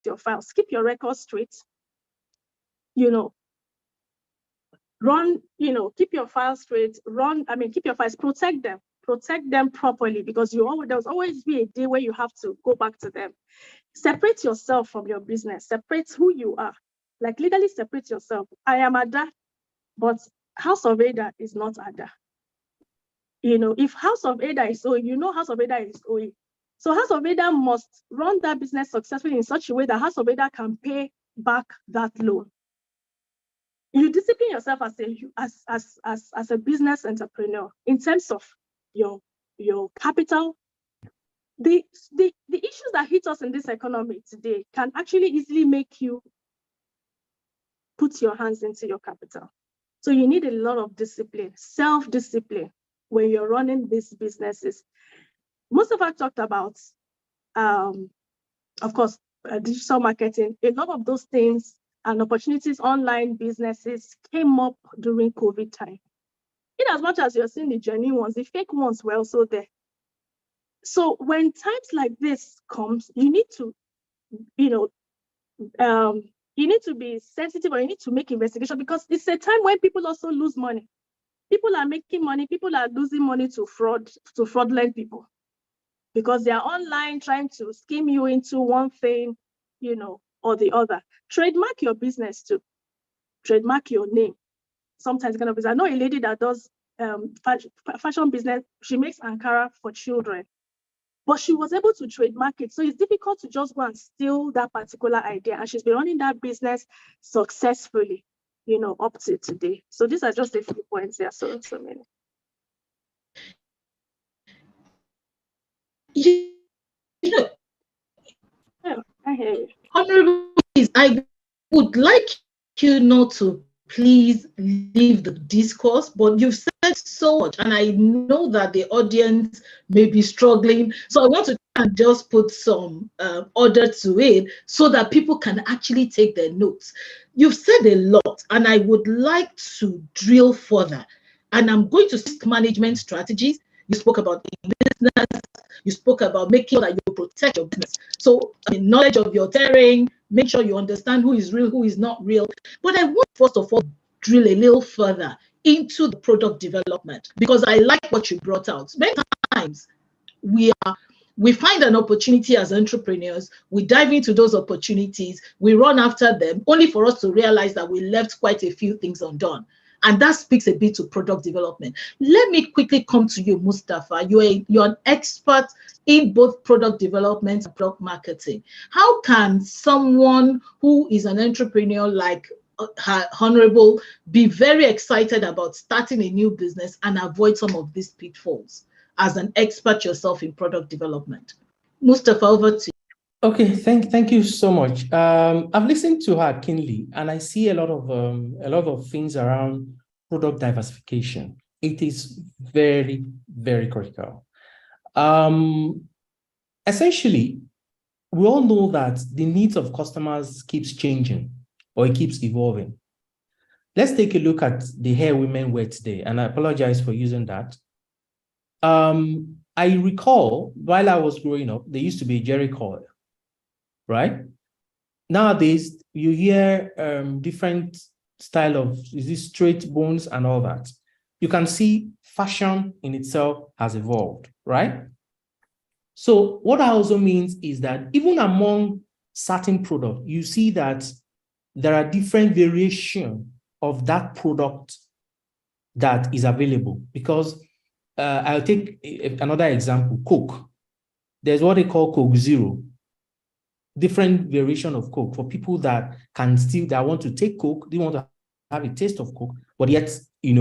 your files, keep your records straight, run, keep your files straight, keep your files, protect them properly, because there's always be a day where you have to go back to them. Separate yourself from your business, separate who you are, like legally separate yourself. I am Ada, but House of Ada is not Ada. If House of Ada is OE, House of Ada is OE. So House of Ada must run that business successfully in such a way that House of Ada can pay back that loan. You discipline yourself as a business entrepreneur in terms of your capital. The issues that hit us in this economy today can actually easily make you put your hands into your capital. So you need a lot of discipline, self-discipline when you're running these businesses. Mustapha talked about, of course, digital marketing. A lot of those things and opportunities, online businesses came up during COVID time. In as much as you're seeing the genuine ones, the fake ones were also there. So when times like this comes, you need to, you need to be sensitive, or you need to make investigation, because it's a time when people also lose money. People are making money, people are losing money to fraudulent people, because they are online trying to scheme you into one thing, or the other. Trademark your business too. Trademark your name. Sometimes kind of business. I know a lady that does fashion business. She makes Ankara for children, but she was able to trademark it. So it's difficult to just go and steal that particular idea. And she's been running that business successfully, up to today. So these are just a few points here. So many. I hear you. Honorable, I would like you not to please leave the discourse, but you've said so much, and I know that the audience may be struggling. So I want to just put some order to it so that people can actually take their notes. You've said a lot, and I would like to drill further. And I'm going to risk management strategies. You spoke about business. You spoke about making sure that you protect your business. So knowledge of your terrain, make sure you understand who is real, who is not real. But I want first of all drill a little further into the product development, because I like what you brought out. Many times we find an opportunity as entrepreneurs, we dive into those opportunities, we run after them, only for us to realize that we left quite a few things undone. And that speaks a bit to product development. Let me quickly come to you, Mustapha. You're an expert in both product development and product marketing. How can someone who is an entrepreneur like Honorable be very excited about starting a new business and avoid some of these pitfalls as an expert yourself in product development? Mustapha, over to you. Okay, thank you so much. I've listened to her keenly, and I see a lot of things around product diversification. It is very, very critical. Essentially, we all know that the needs of customers keeps changing, or it keeps evolving. Let's take a look at the hair women wear today, and I apologize for using that. I recall while I was growing up, there used to be a Jerry coil. Right? Nowadays, you hear different style of straight bones and all that. You can see fashion in itself has evolved, right? So what that also means is that even among certain products, you see that there are different variations of that product that is available. Because I'll take another example, Coke. There's what they call Coke Zero. Different variation of Coke for people that want to take Coke, they want to have a taste of Coke, but yet, it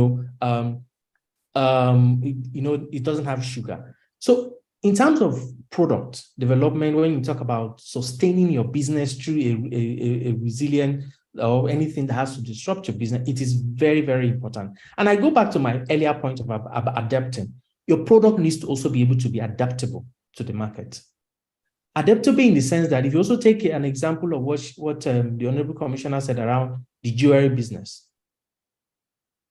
doesn't have sugar. So in terms of product development, when you talk about sustaining your business through a resilient or anything that has to disrupt your business, it is very, very important. And I go back to my earlier point about adapting. Your product needs to also be able to be adaptable to the market. Adaptable in the sense that if you also take an example of what the Honorable Commissioner said around the jewelry business,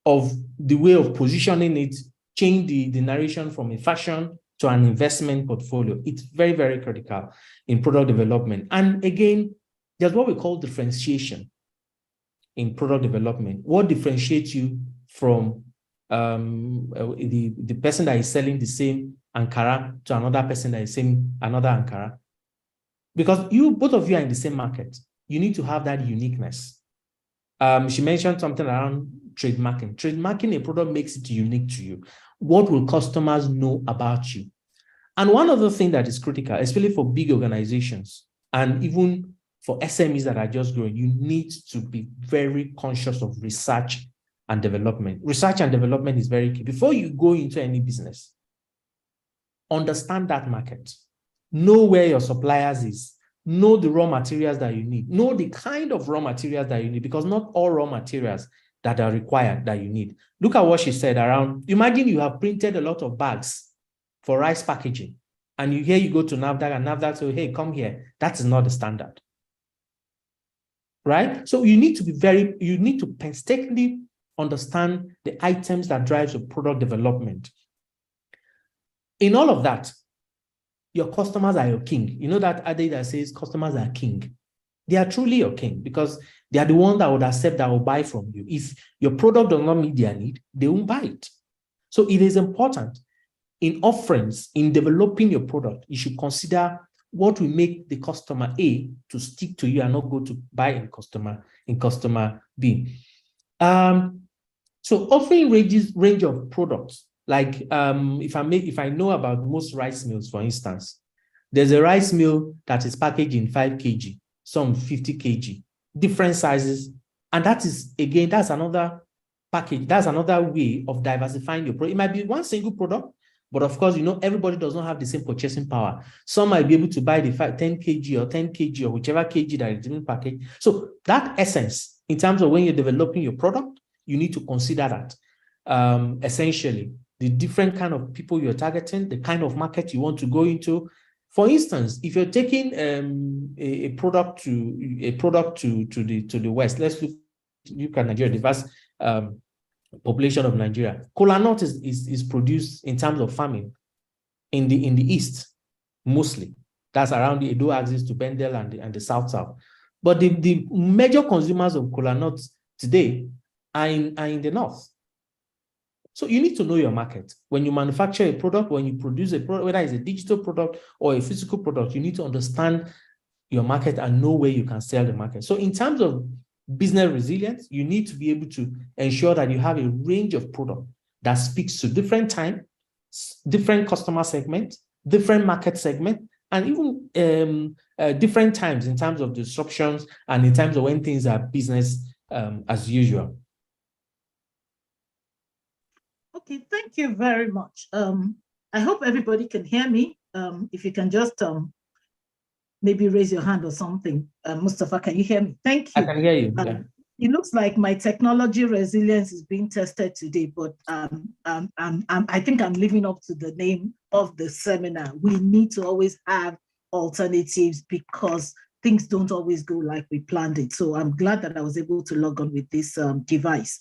of the way of positioning it, change the narration from a fashion to an investment portfolio. It's very, very critical in product development. And again, there's what we call differentiation in product development. What differentiates you from the person that is selling the same Ankara to another person that is selling another Ankara? Because both of you are in the same market. You need to have that uniqueness. She mentioned something around trademarking. Trademarking a product makes it unique to you. What will customers know about you? And one other thing that is critical, especially for big organizations and even for SMEs that are just growing, you need to be very conscious of research and development. Research and development is very key. Before you go into any business, understand that market. Know where your suppliers is. Know the raw materials that you need. Know the kind of raw materials that you need, because not all raw materials that are required that you need. Look at what she said around, imagine you have printed a lot of bags for rice packaging, and you go to NAFDAC, and NAFDAC say, hey, come here. That is not the standard. Right? So you need to painstakingly understand the items that drives your product development. In all of that, your customers are your king. You know that adage that says customers are king. They are truly your king because they are the ones that would accept, that will buy from you. If your product does not meet their need, they won't buy it. So it is important in offerings, in developing your product, you should consider what will make the customer A to stick to you and not go to buy in customer B. So offering range of products, like if I know about most rice mills, for instance, there's a rice mill that is packaged in 5 kg, some 50 kg, different sizes. And that is, again, that's another package. That's another way of diversifying your product. It might be one single product, but of course, everybody does not have the same purchasing power. Some might be able to buy the 10 kg or 10 kg or whichever kg that is in package. So that essence, in terms of when you're developing your product, you need to consider that. Essentially, the different kind of people you're targeting, the kind of market you want to go into. For instance, if you're taking a product to the West, let's look at Nigeria, the vast population of Nigeria. Kola nut is produced in terms of farming in the East, mostly. That's around the Edo axis to Bendel and the South. But the major consumers of kola nuts today are in the North. So you need to know your market. When you manufacture a product, when you produce a product, whether it's a digital product or a physical product, you need to understand your market and know where you can sell the market. So in terms of business resilience, you need to be able to ensure that you have a range of product that speaks to different time, different customer segments, different market segment, and even different times in terms of disruptions and in terms of when things are business as usual. Okay, thank you very much. I hope everybody can hear me. If you can just maybe raise your hand or something. Mustapha, can you hear me? Thank you. I can hear you. Yeah. It looks like my technology resilience is being tested today, but I think I'm living up to the name of the seminar. We need to always have alternatives because things don't always go like we planned it. So I'm glad that I was able to log on with this device.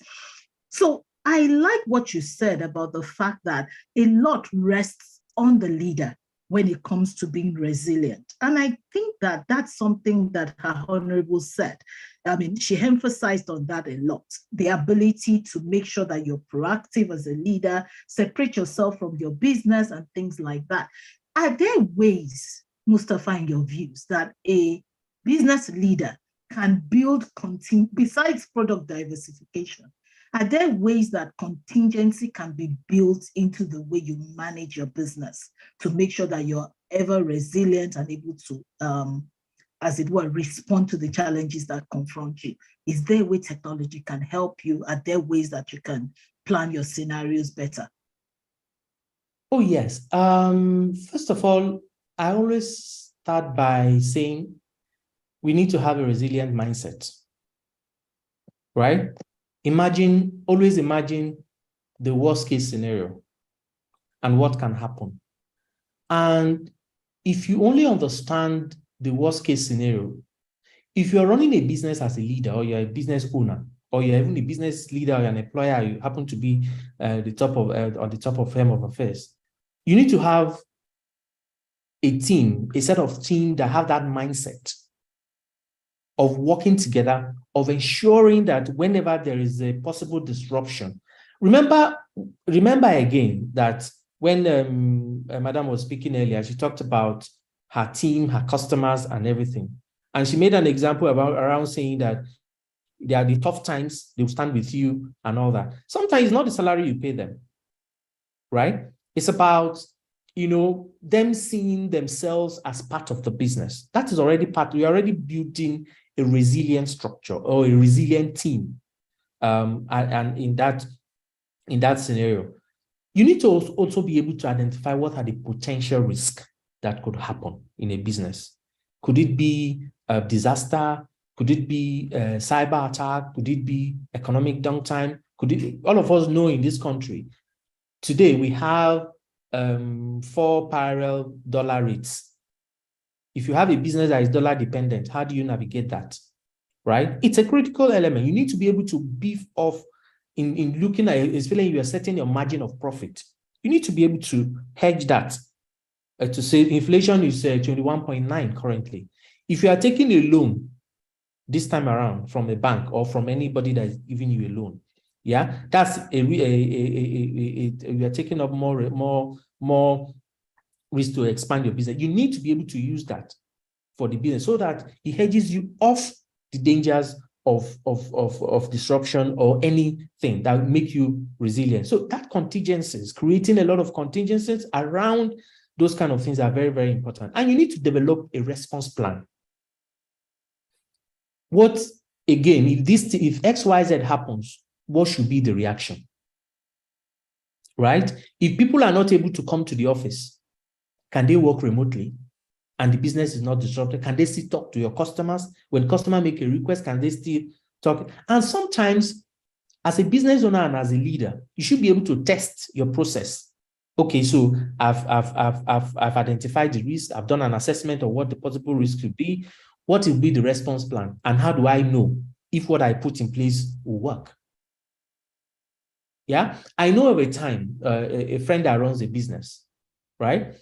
So I like what you said about the fact that a lot rests on the leader when it comes to being resilient. And I think that that's something that her Honorable said. I mean, she emphasized on that a lot, the ability to make sure that you're proactive as a leader, separate yourself from your business and things like that. Are there ways, Mustapha, in your views, that a business leader can build, besides product diversification, are there ways that contingency can be built into the way you manage your business to make sure that you're ever resilient and able to, as it were, respond to the challenges that confront you? Is there a way technology can help you? Are there ways that you can plan your scenarios better? Oh, yes. First of all, I always start by saying we need to have a resilient mindset, right? Always imagine the worst case scenario and what can happen. And if you only understand the worst case scenario, if you're running a business as a leader or you're a business owner, or you're even a business leader or you're an employer, you happen to be on the top of firm of affairs, you need to have a set of team that have that mindset of working together, of ensuring that whenever there is a possible disruption, remember again that when Madam was speaking earlier, she talked about her team, her customers, and everything. And she made an example around saying that there are the tough times, they will stand with you and all that. Sometimes it's not the salary you pay them, right? It's about, them seeing themselves as part of the business. That is already we're already building a resilient structure or a resilient team. And in that scenario, you need to also be able to identify what are the potential risks that could happen in a business. Could it be a disaster? Could it be a cyber attack? Could it be economic downtime? All of us know in this country, today we have 4 parallel dollar rates. If you have a business that is dollar dependent, how do you navigate that, right? It's a critical element. You need to be able to beef off in looking at, especially you are setting your margin of profit. You need to be able to hedge that. To say inflation is 21.9 currently. If you are taking a loan this time around from a bank or from anybody that is giving you a loan, yeah, that's you are taking up more risk to expand your business. You need to be able to use that for the business so that it hedges you off the dangers of disruption or anything that will make you resilient. So that contingencies, creating a lot of contingencies around those kind of things are very, very important. And you need to develop a response plan. If XYZ happens, what should be the reaction? Right? If people are not able to come to the office, can they work remotely and the business is not disrupted? Can they still talk to your customers? When customers make a request, can they still talk? And sometimes, as a business owner and as a leader, you should be able to test your process. Okay, so I've identified the risk. I've done an assessment of what the possible risk could be. What will be the response plan? And how do I know if what I put in place will work? Yeah, I know of a time, a friend that runs a business, right?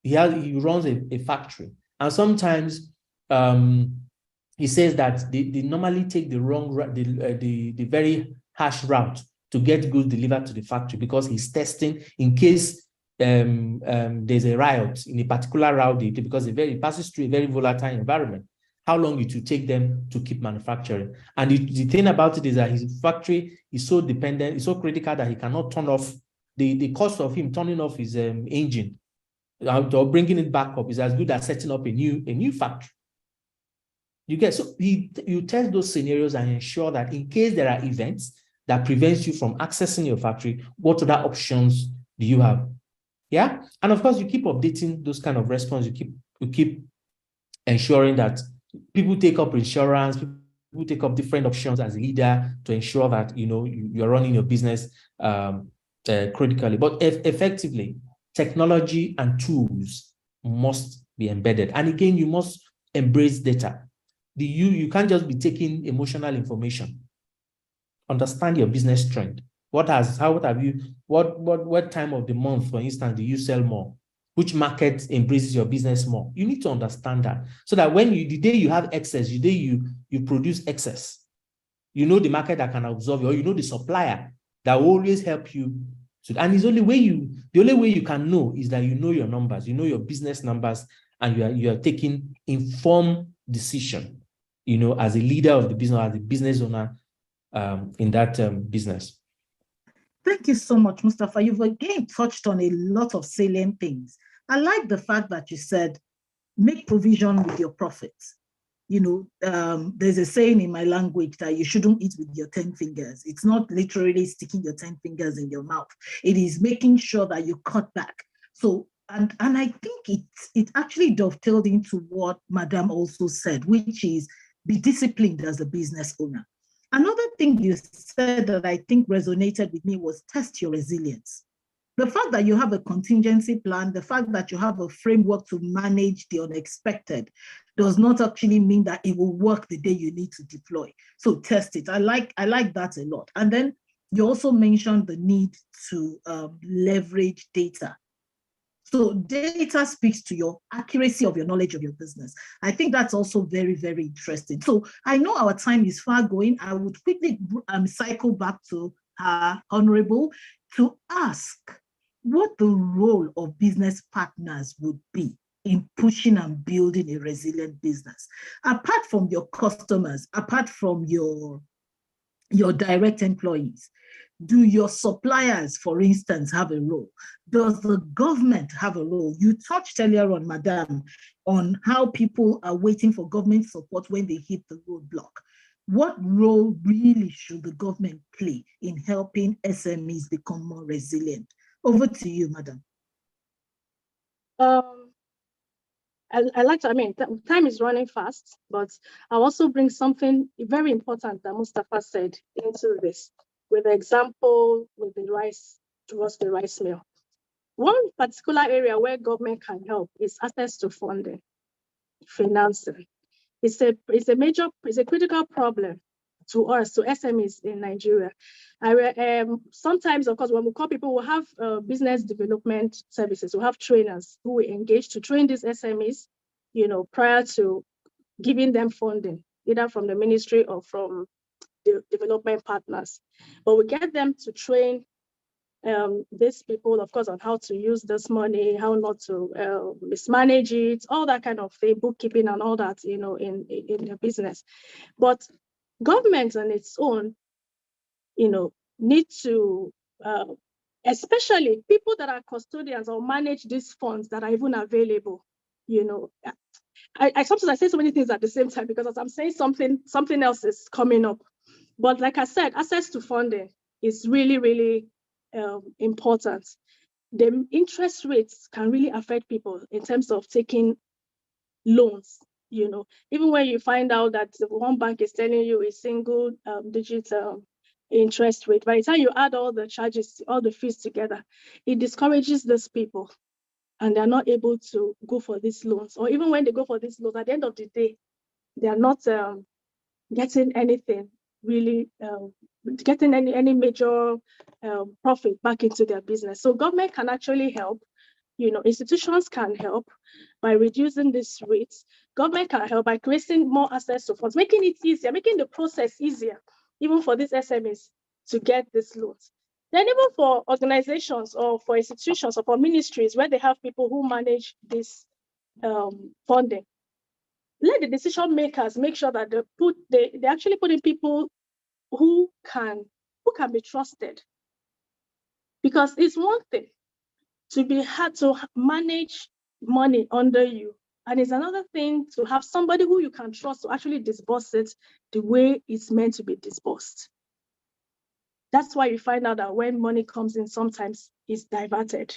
He runs a factory. And sometimes he says that they normally take the very harsh route to get goods delivered to the factory because he's testing in case there's a riot in a particular route because it passes through a very volatile environment. How long it will take them to keep manufacturing. And the thing about it is that his factory is so dependent, it's so critical that he cannot turn off, the cost of him turning off his engine or bringing it back up is as good as setting up a new factory. You test those scenarios and ensure that in case there are events that prevents you from accessing your factory, what other options do you have? Yeah. And of course, you keep updating those kind of response. You keep ensuring that people take up insurance, people take up different options as a leader to ensure that you're running your business critically. But effectively, technology and tools must be embedded. And again, you must embrace data. You can't just be taking emotional information. Understand your business trend. What time of the month, for instance, do you sell more? Which market embraces your business more? You need to understand that so that the day you have excess, the day you produce excess, you know the market that can absorb you, or you know the supplier that will always help you. And the only way you can know is that you know your numbers, you know your business numbers, and you are taking informed decision, as a leader of the business, as a business owner in that business. Thank you so much, Mustapha. You've again touched on a lot of salient things. I like the fact that you said, make provision with your profits. There's a saying in my language that you shouldn't eat with your 10 fingers. It's not literally sticking your 10 fingers in your mouth. It is making sure that you cut back. So, and I think it actually dovetailed into what Madam also said, which is be disciplined as a business owner. Another thing you said that I think resonated with me was test your resilience. The fact that you have a contingency plan, the fact that you have a framework to manage the unexpected does not actually mean that it will work the day you need to deploy. So test it. I like that a lot. And then you also mentioned the need to leverage data. So data speaks to your accuracy of your knowledge of your business. I think that's also very, very interesting. So I know our time is far going. I would quickly cycle back to Honorable to ask what the role of business partners would be in pushing and building a resilient business. Apart from your customers, apart from your direct employees, do your suppliers, for instance, have a role? Does the government have a role? You touched earlier on, Madam, on how people are waiting for government support when they hit the roadblock. What role really should the government play in helping SMEs become more resilient? Over to you, Madam. I like to, I mean, time is running fast, but I'll also bring something very important that Mustapha said into this, with the example with the rice, towards the rice mill. One particular area where government can help is access to funding, financing. It's a critical problem to us, to SMEs in Nigeria. Sometimes, of course, when we call people, we'll have business development services, we'll have trainers who we engage to train these SMEs, prior to giving them funding, either from the ministry or from the development partners. But we get them to train these people, of course, on how to use this money, how not to mismanage it, all that kind of thing, bookkeeping and all that, in the business. But government on its own, need to, especially people that are custodians or manage these funds that are even available, Sometimes I say so many things at the same time because as I'm saying something else is coming up. But like I said, access to funding is really, really important. The interest rates can really affect people in terms of taking loans. Even when you find out that one bank is telling you a single digit interest rate, by the time you add all the charges, all the fees together, it discourages those people, and they're not able to go for these loans. Or even when they go for these loans, at the end of the day, they are not getting anything really, getting any major profit back into their business. So government can actually help. Institutions can help by reducing these rates. Government can help by creating more access to funds, making it easier, making the process easier, even for these SMEs to get these loans. Then even for organizations or for institutions or for ministries where they have people who manage this funding, let the decision makers make sure that they actually put in people who can be trusted. Because it's one thing to be hard to manage money under you, and it's another thing to have somebody who you can trust to actually disburse it the way it's meant to be disbursed. That's why you find out that when money comes in, sometimes it's diverted.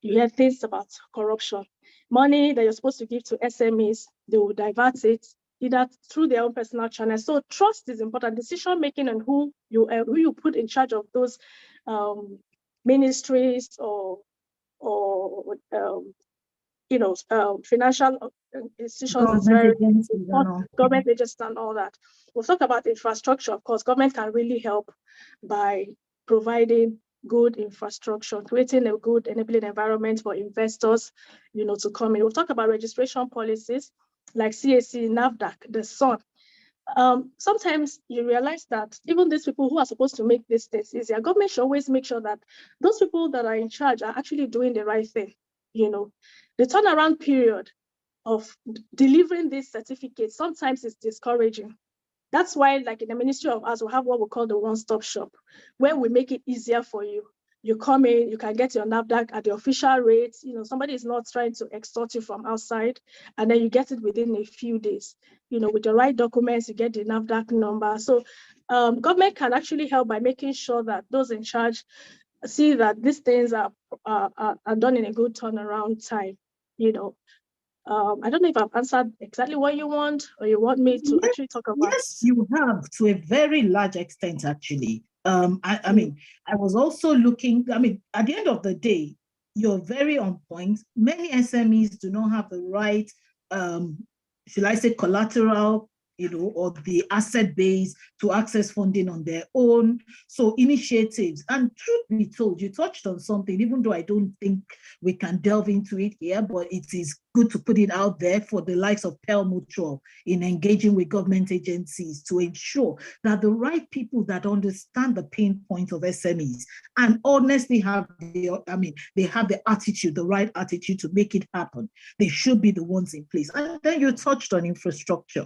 You hear things about corruption. Money that you're supposed to give to SMEs, they will divert it either through their own personal channels. So trust is important. Decision making on who you put in charge of those ministries or financial institutions is very important. Government agencies and all that. We'll talk about infrastructure. Of course, government can really help by providing good infrastructure, creating a good enabling environment for investors, to come in. We'll talk about registration policies like CAC, NAFDAC, the SON. Sometimes you realize that even these people who are supposed to make these things easier, government should always make sure that those people that are in charge are actually doing the right thing. The turnaround period of delivering these certificates sometimes is discouraging. That's why, like in the Ministry of Arts, we have what we call the one-stop shop, where we make it easier for you. You come in, you can get your NAFDAC at the official rates. Somebody is not trying to extort you from outside, and then you get it within a few days. With the right documents, you get the NAFDAC number. So government can actually help by making sure that those in charge see that these things are done in a good turnaround time. I don't know if I've answered exactly what you want, or you want me to actually talk about. Yes, you have, to a very large extent, actually. I mean, I was also looking, at the end of the day, you're very on point. Many SMEs do not have the right, should I say, collateral or the asset base to access funding on their own. So initiatives. And truth be told, you touched on something, even though I don't think we can delve into it here, but it is good to put it out there for the likes of Pearl Mutual in engaging with government agencies to ensure that the right people that understand the pain point of SMEs and honestly have they have the attitude, the right attitude to make it happen. They should be the ones in place. And then you touched on infrastructure.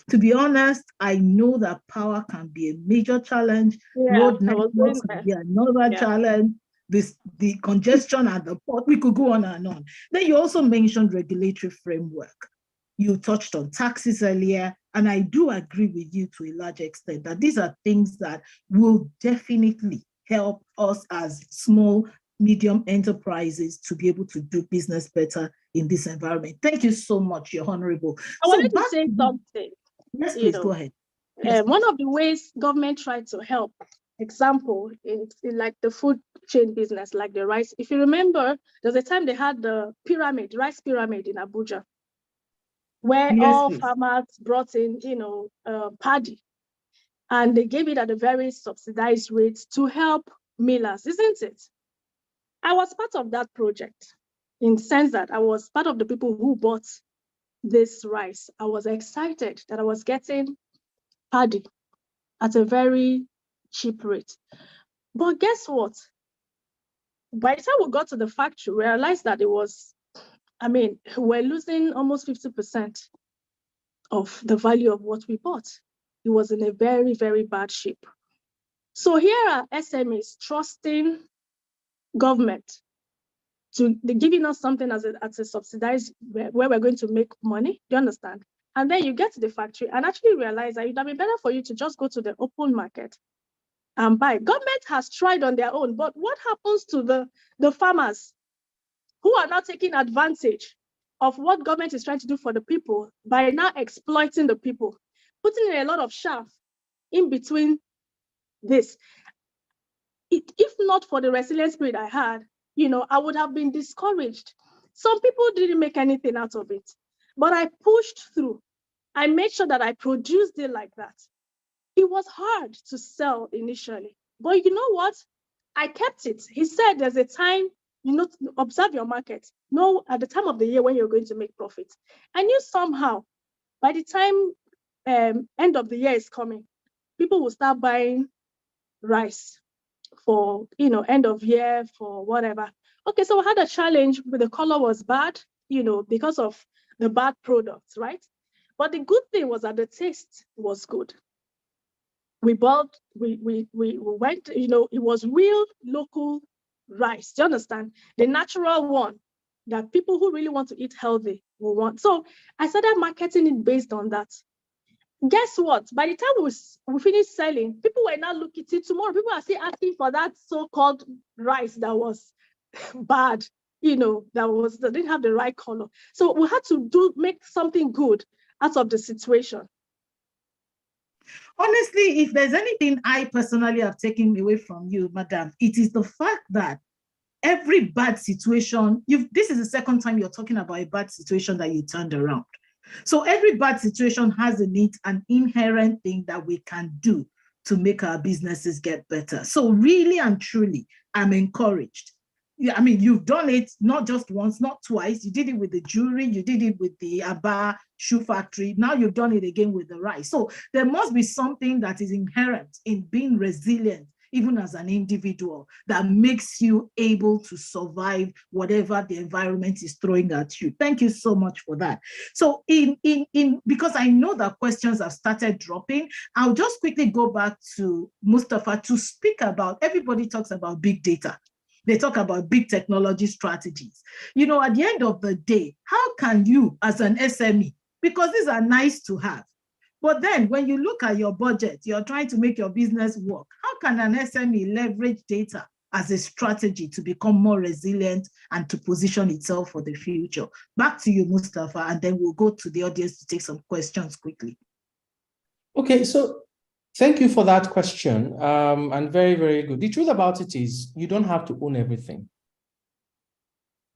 To be honest, I know that power can be a major challenge. Road networks can be another challenge. The congestion at the port, we could go on and on. Then you also mentioned regulatory framework. You touched on taxes earlier, and I do agree with you to a large extent that these are things that will definitely help us as small, medium enterprises to be able to do business better in this environment. Thank you so much, Your Honorable. I wanted to say something. Yes, please, go ahead. Yes, one of the ways government tried to help, example, in like the food chain business, like the rice. If you remember, there's a time they had the rice pyramid in Abuja, where all farmers brought in, paddy, and they gave it at a very subsidized rate to help millers, isn't it? I was part of that project in the sense that I was part of the people who bought this rice. I was excited that I was getting paddy at a very cheap rate. But guess what? By the time we got to the factory, we realized that we're losing almost 50% of the value of what we bought. It was in a very, very bad shape. So here are SMEs trusting government to giving us something as a subsidized where we're going to make money. Do you understand? And then you get to the factory and actually realize that it would have been better for you to just go to the open market and buy. Government has tried on their own, but what happens to the farmers who are now taking advantage of what government is trying to do for the people by now exploiting the people, putting in a lot of chaff in between this? If not for the resilient spirit I had, I would have been discouraged. Some people didn't make anything out of it, but I pushed through. I made sure that I produced it like that. It was hard to sell initially, but you know what? I kept it. He said there's a time, observe your market. Know at the time of the year when you're going to make profit. I knew somehow by the time end of the year is coming, people will start buying rice for end of year, for whatever. Okay, so we had a challenge, but the color was bad, because of the bad products, right? But the good thing was that the taste was good. We went, it was real local rice. Do you understand? The natural one that people who really want to eat healthy will want. So I started marketing it based on that. Guess what? By the time we finished selling, people were now looking at it. Tomorrow, people are still asking for that so-called rice that was bad, that didn't have the right color. So we had to make something good out of the situation. Honestly, if there's anything I personally have taken away from you, madam, it is the fact that every bad situation, this is the second time you're talking about a bad situation that you turned around. So every bad situation has in it an inherent thing that we can do to make our businesses get better. So really and truly, I'm encouraged. I mean, you've done it not just once, not twice. You did it with the jewelry, you did it with the Abia shoe factory. Now you've done it again with the rice. So there must be something that is inherent in being resilient, even as an individual, that makes you able to survive whatever the environment is throwing at you. Thank you so much for that. So because I know that questions have started dropping, I'll just quickly go back to Mustapha to speak about, everybody talks about big data. They talk about big technology strategies. At the end of the day, how can you as an SME, because these are nice to have, but then when you look at your budget, you're trying to make your business work. How can an SME leverage data as a strategy to become more resilient and to position itself for the future? Back to you, Mustapha, and then we'll go to the audience to take some questions quickly. Okay, so thank you for that question, and very, very good. The truth about it is you don't have to own everything.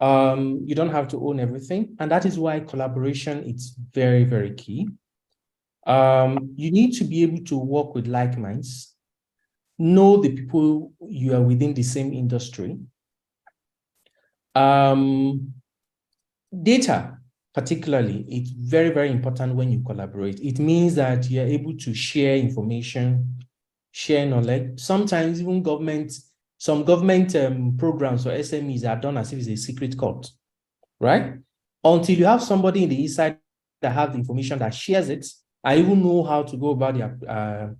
You don't have to own everything, and that is why collaboration is very, very key. You need to be able to work with like minds, know the people you are within the same industry. Data, particularly, it's very, very important when you collaborate. It means that you're able to share information, share knowledge. Sometimes even some government programs or SMEs are done as if it's a secret code, right? Until you have somebody in the inside that have the information that shares it, I even know how to go about the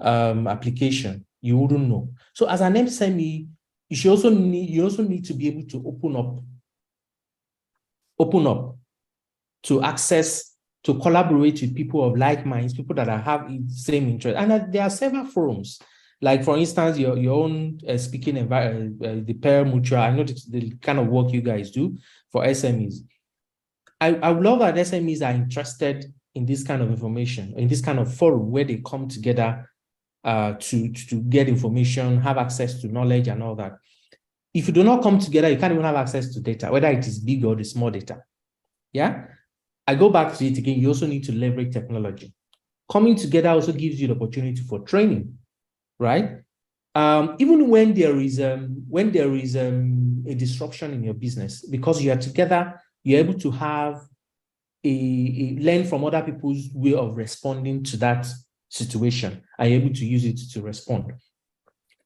application, you wouldn't know. So as an SME, you also need to be able to open up to access, to collaborate with people of like minds, people that have the same interest. And there are several forums. Like, for instance, your own speaking environment, the pair mutual. I know the kind of work you guys do for SMEs. I would love that SMEs are interested in this kind of information, in this kind of forum where they come together to get information, have access to knowledge and all that. If you do not come together, you can't even have access to data, whether it is big or the small data. Yeah. I go back to it again. You also need to leverage technology. Coming together also gives you the opportunity for training, right? Even when there is a disruption in your business, because you are together, you're able to have learn from other people's way of responding to that situation, and you're able to use it to respond.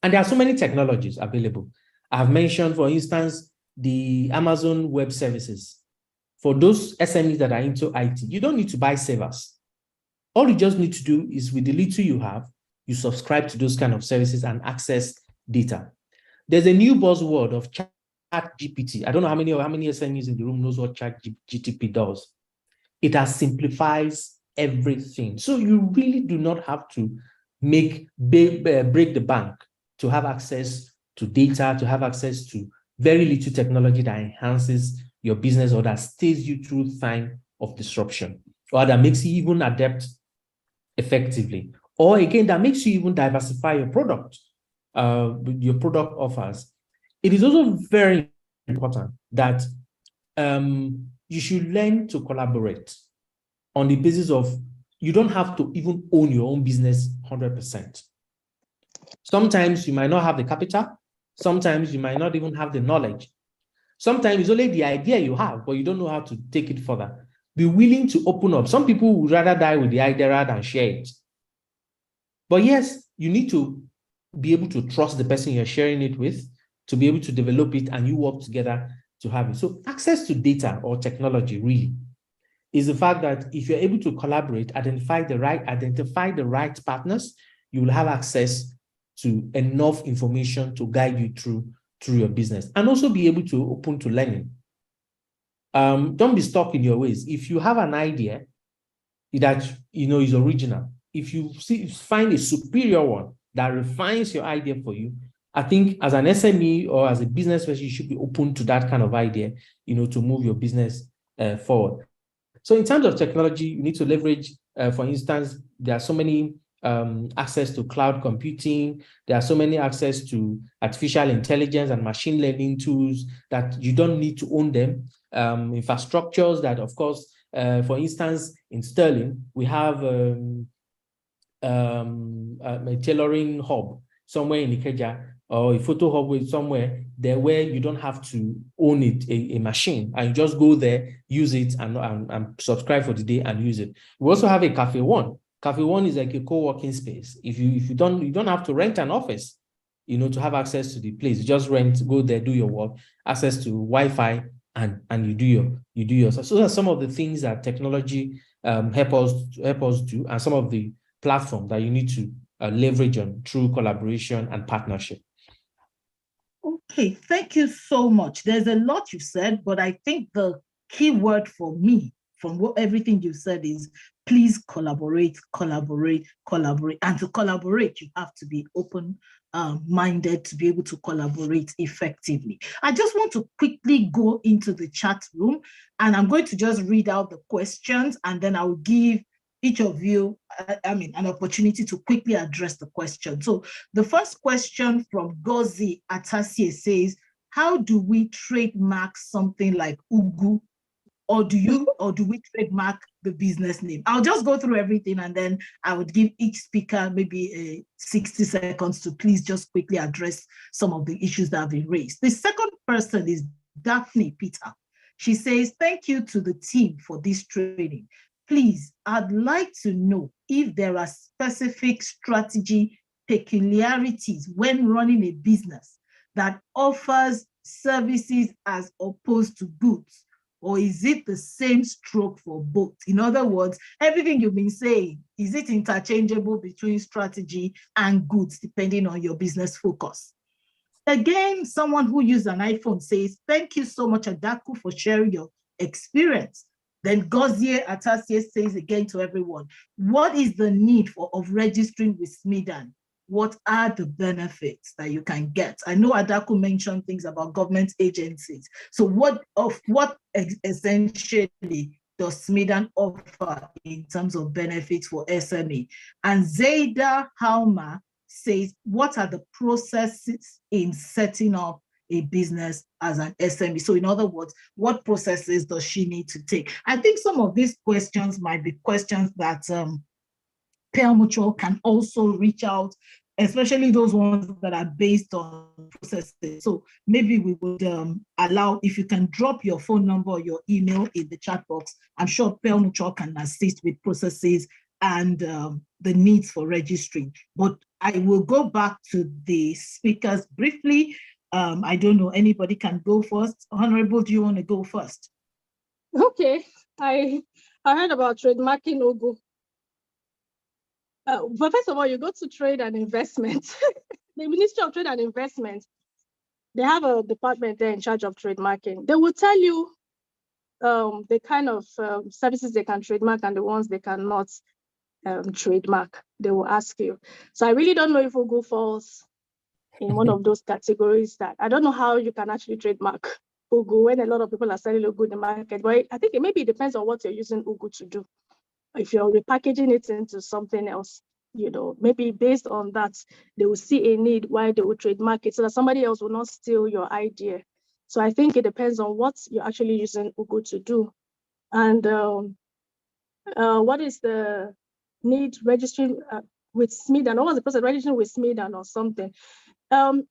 And there are so many technologies available. I've mentioned, for instance, the Amazon Web Services. For those SMEs that are into IT, you don't need to buy servers. All you just need to do is, with the little you have, you subscribe to those kind of services and access data. There's a new buzzword of ChatGPT. I don't know how many SMEs in the room knows what ChatGPT does. It has simplifies everything. So you really do not have to break the bank to have access to data, to have access to very little technology that enhances your business or that stays you through time of disruption, or that makes you even adapt effectively, or again, that makes you even diversify your product offers. It is also very important that you should learn to collaborate on the basis of, you don't have to even own your own business 100%. Sometimes you might not have the capital. Sometimes you might not even have the knowledge. Sometimes it's only the idea you have, but you don't know how to take it further. Be willing to open up. Some people would rather die with the idea rather than share it. But yes, you need to be able to trust the person you're sharing it with, to be able to develop it, and you work together to have it. So access to data or technology really is the fact that if you're able to collaborate, identify the right partners, you will have access to enough information to guide you through your business, and also be able to open to learning. Don't be stuck in your ways. If you have an idea that is original, if you find a superior one that refines your idea for you, I think as an SME or as a business person, you should be open to that kind of idea, to move your business forward. So in terms of technology, you need to leverage, for instance, there are so many access to cloud computing. There are so many access to artificial intelligence and machine learning tools that you don't need to own them. Infrastructures that, of course, for instance, in Sterling, we have a tailoring hub somewhere in Ikeja, or a photo hub somewhere there where you don't have to own it, a machine, and you just go there, use it, and subscribe for the day and use it. We also have a Cafe One. Cafe One is like a co-working space. If you don't have to rent an office, to have access to the place. You just go there, do your work, access to Wi-Fi, and you do your. So those are some of the things that technology help us do, and some of the platform that you need to leverage on through collaboration and partnership. Okay, thank you so much. There's a lot you said, but I think the key word for me from everything you said is please collaborate. And to collaborate, you have to be open-minded to be able to collaborate effectively. I just want to quickly go into the chat room, and I'm going to just read out the questions, and then I'll give each of you, an opportunity to quickly address the question. So the first question from Gozi Atasie says, how do we trademark something like Ugu? or do we trademark the business name? I'll just go through everything, and then I would give each speaker maybe 60 seconds to please just quickly address some of the issues that have been raised. The second person is Daphne Peter. She says, thank you to the team for this training. Please, I'd like to know if there are specific strategy peculiarities when running a business that offers services as opposed to goods, or is it the same stroke for both? In other words, everything you've been saying, is it interchangeable between strategy and goods depending on your business focus? Again, someone who used an iPhone says, thank you so much, Adaku, for sharing your experience. Then Gozie Atasie says again to everyone, what is the need of registering with SMEDAN? What are the benefits that you can get? I know Adaku mentioned things about government agencies. So what essentially does SMEDAN offer in terms of benefits for SME? And Zayda Halma says, what are the processes in setting up a business as an SME? So in other words, what processes does she need to take? I think some of these questions might be questions that Pearl Mutual can also reach out, especially those ones that are based on processes. So maybe we would allow, if you can drop your phone number or your email in the chat box, I'm sure Pearl Mutual can assist with processes and the needs for registering. But I will go back to the speakers briefly. I don't know, anybody can go first. Honorable, do you want to go first? Okay, I heard about trademarking Ugu. But first of all, you go to trade and investment. The Ministry of Trade and Investment, they have a department there in charge of trademarking. They will tell you the kind of services they can trademark and the ones they cannot trademark. They will ask you. So I really don't know if Ugu falls in one of those categories. That I don't know how you can actually trademark Ugu when a lot of people are selling Ugu in the market. But I think it depends on what you're using Ugu to do. If you're repackaging it into something else, maybe based on that, they will see a need why they will trademark it so that somebody else will not steal your idea. So I think it depends on what you're actually using Ugu to do. And what is the need registering with SMEDAN? What was the process registering with SMEDAN or something? Registering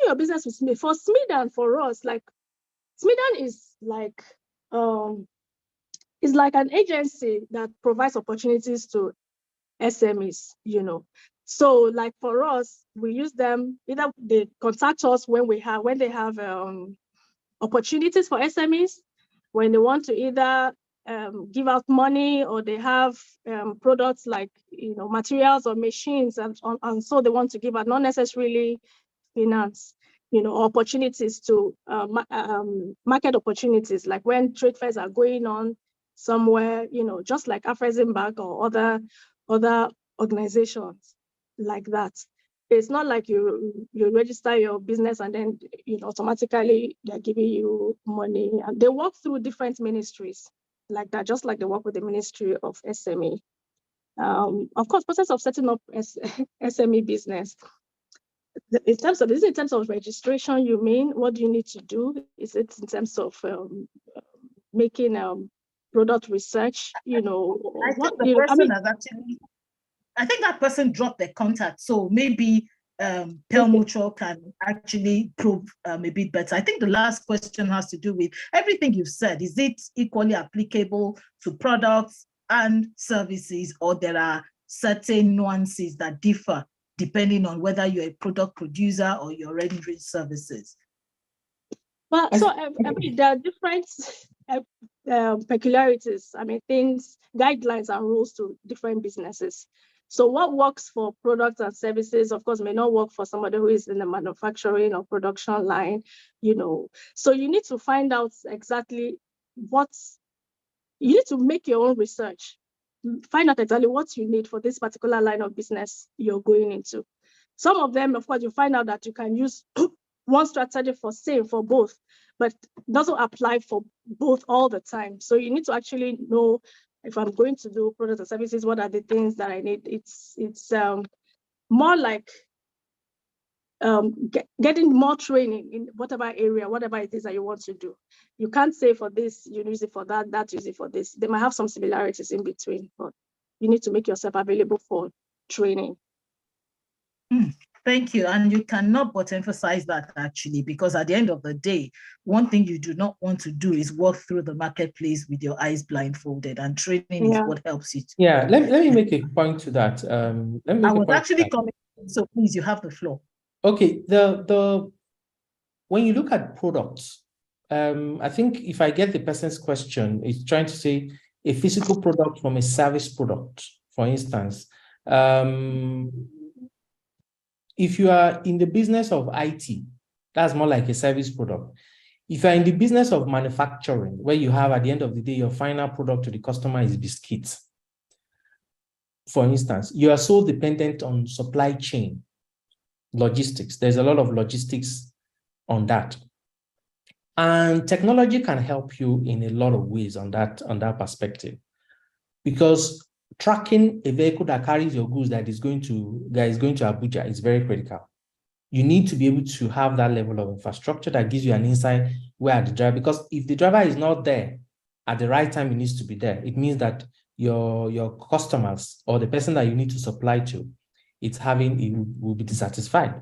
your business with SMEDAN. For SMEDAN, for us, like SMEDAN is like it's like an agency that provides opportunities to SMEs, So like for us, we use them, either they contact us when they have opportunities for SMEs, when they want to either give out money, or they have products like materials or machines, and so they want to give out, not necessarily finance, opportunities to market opportunities, like when trade fairs are going on somewhere, just like Afreximbank or other organizations like that. It's not like you register your business and then automatically they're giving you money. And they work through different ministries like that, just like they work with the Ministry of SME. Of course, process of setting up SME business. In terms of registration, you mean what do you need to do? Is it in terms of making product research? I think that person dropped their contact, so maybe Pearl Mutual can actually probe a bit better. I think the last question has to do with everything you've said. Is it equally applicable to products and services, or there are certain nuances that differ depending on whether you're a product producer or you're rendering services? Well, so there are different peculiarities. Things, guidelines and rules to different businesses. So what works for products and services, of course, may not work for somebody who is in the manufacturing or production line, So you need to find out exactly you need to make your own research. Find out exactly what you need for this particular line of business you're going into. Some of them, of course, you find out that you can use one strategy for both, but it doesn't apply for both all the time. So you need to actually know, if I'm going to do products and services, what are the things that I need? It's more like getting more training in whatever area, whatever it is that you want to do. You can't say for this, you use it for that, that use it for this. They might have some similarities in between, but you need to make yourself available for training. Thank you. And you cannot but emphasize that actually, because at the end of the day, one thing you do not want to do is walk through the marketplace with your eyes blindfolded, and training is what helps you. Yeah, let me make a point to that. I was actually coming, so please, you have the floor. Okay, when you look at products, I think if I get the person's question, it's trying to say a physical product from a service product, for instance. If you are in the business of IT, that's more like a service product. If you're in the business of manufacturing, where you have at the end of the day, your final product to the customer is biscuits, for instance, you are so dependent on supply chain logistics. There's a lot of logistics on that. And technology can help you in a lot of ways on that perspective, because tracking a vehicle that carries your goods that is going to Abuja is very critical. You need to be able to have that level of infrastructure that gives you an insight where the driver, because if the driver is not there at the right time, he needs to be there. It means that your customers or the person that you need to supply to, it will be dissatisfied.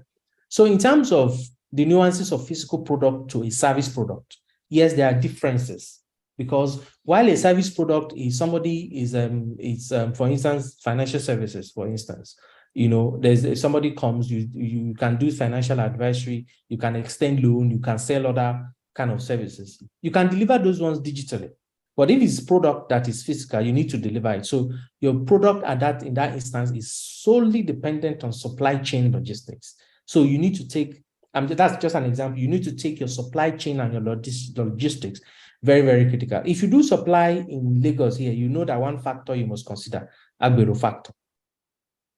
So in terms of the nuances of physical product to a service product, yes, there are differences. Because while a service product is for instance, financial services, for instance, if somebody comes, you can do financial advisory, you can extend loan, you can sell other kind of services. You can deliver those ones digitally. But if it's product that is physical, you need to deliver it. So your product in that instance is solely dependent on supply chain logistics. So you need to take, that's just an example, you need to take your supply chain and your logistics very, very critical. If you do supply in Lagos here, you know that one factor you must consider, Agbero factor.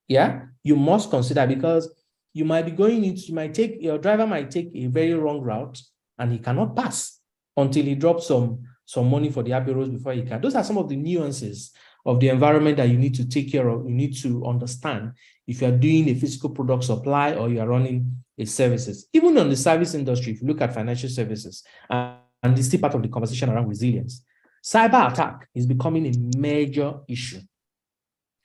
Yeah, you must consider, because you might be your driver might take a very wrong route and he cannot pass until he drops some money for the Agberos before he can. Those are some of the nuances of the environment that you need to take care of, you need to understand if you are doing a physical product supply or you are running a services. Even on the service industry, if you look at financial services, and this is still part of the conversation around resilience, cyber attack is becoming a major issue.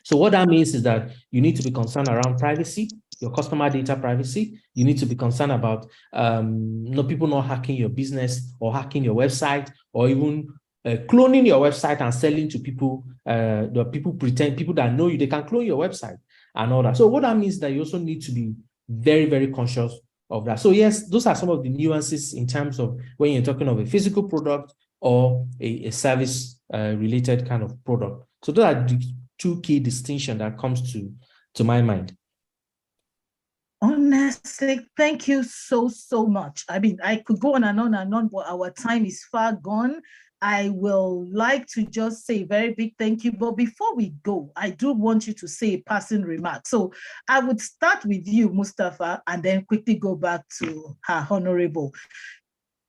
So what that means is that you need to be concerned around privacy, your customer data privacy. You need to be concerned about people not hacking your business or hacking your website, or even cloning your website and selling to people. The people that know you, they can clone your website and all that. So what that means is that you also need to be very, very conscious of that. So yes, those are some of the nuances in terms of when you're talking of a physical product or a service related kind of product. So those are the two key distinctions that comes to my mind. Honestly, thank you so much. I mean, I could go on and on and on, but our time is far gone. I will like to just say a very big thank you. But before we go, I do want you to say a passing remark. So I would start with you, Mustapha, and then quickly go back to her honorable.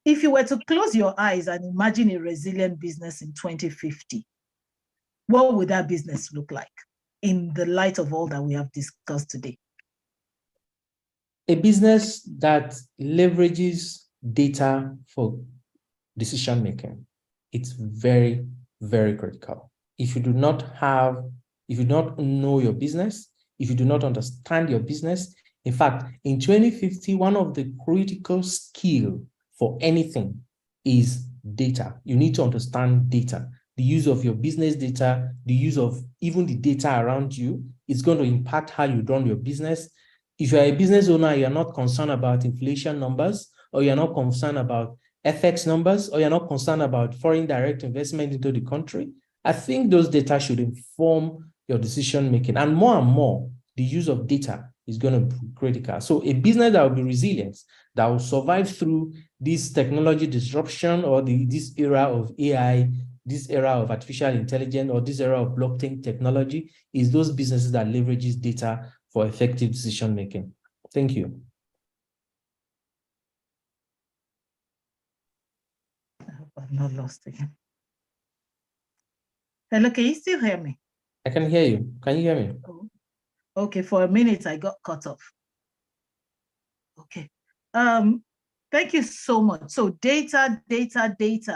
If you were to close your eyes and imagine a resilient business in 2050, what would that business look like in the light of all that we have discussed today? A business that leverages data for decision making. It's very, very critical. If you do not know your business, if you do not understand your business, in fact, in 2050, one of the critical skills for anything is data. You need to understand data. The use of your business data, the use of even the data around you is going to impact how you run your business. If you're a business owner, you're not concerned about inflation numbers, or you're not concerned about FX numbers, or you're not concerned about foreign direct investment into the country, I think those data should inform your decision making. And more, the use of data is going to be critical. So a business that will be resilient, that will survive through this technology disruption, or this era of AI, this era of artificial intelligence, or this era of blockchain technology, is those businesses that leverages data for effective decision making. Thank you. I hope I'm not lost again. Hello, can you still hear me? I can hear you. Can you hear me? Oh. Okay, for a minute I got cut off. Okay. Thank you so much. So data.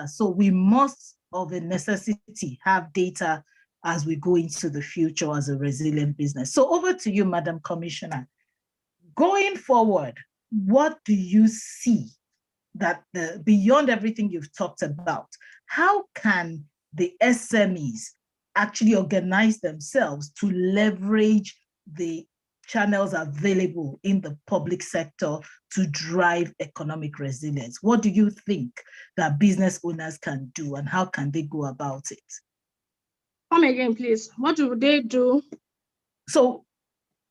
So we must, of a necessity, have data as we go into the future as a resilient business. So over to you, Madam Commissioner. Going forward, what do you see that beyond everything you've talked about, how can the SMEs actually organize themselves to leverage the channels available in the public sector to drive economic resilience? What do you think that business owners can do, and how can they go about it? Come again, please. What do they do? So,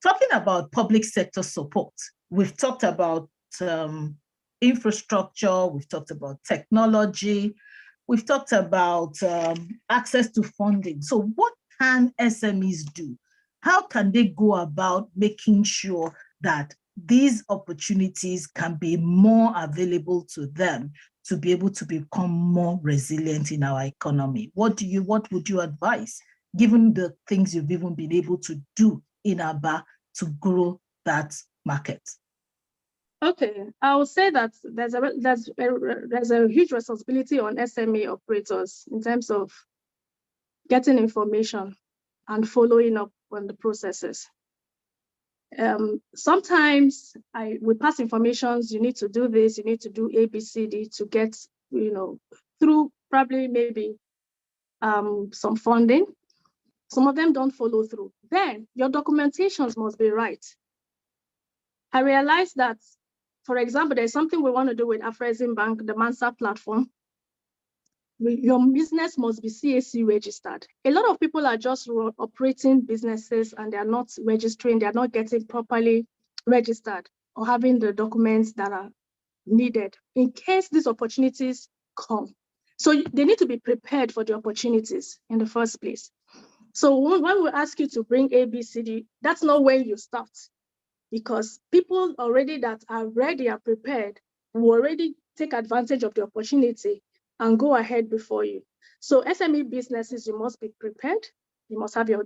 talking about public sector support, we've talked about infrastructure, we've talked about technology, we've talked about access to funding. So what can SMEs do? How can they go about making sure that these opportunities can be more available to them to be able to become more resilient in our economy? What would you advise, given the things you've even been able to do in Abia to grow that market? Okay, I would say that there's a huge responsibility on SME operators in terms of getting information and following up on the processes. Sometimes we pass informations, you need to do this, you need to do A, B, C, D to get, through probably maybe some funding. Some of them don't follow through. Then your documentations must be right. I realized that, for example, there's something we want to do with Afreximbank, the Mansa platform. Your business must be CAC registered. A lot of people are just operating businesses and they're not registering, they're not getting properly registered or having the documents that are needed in case these opportunities come. So they need to be prepared for the opportunities in the first place. So when we ask you to bring A, B, C, D, that's not when you start. Because people already that are ready, are prepared, will already take advantage of the opportunity and go ahead before you. So SME businesses, you must be prepared. You must have your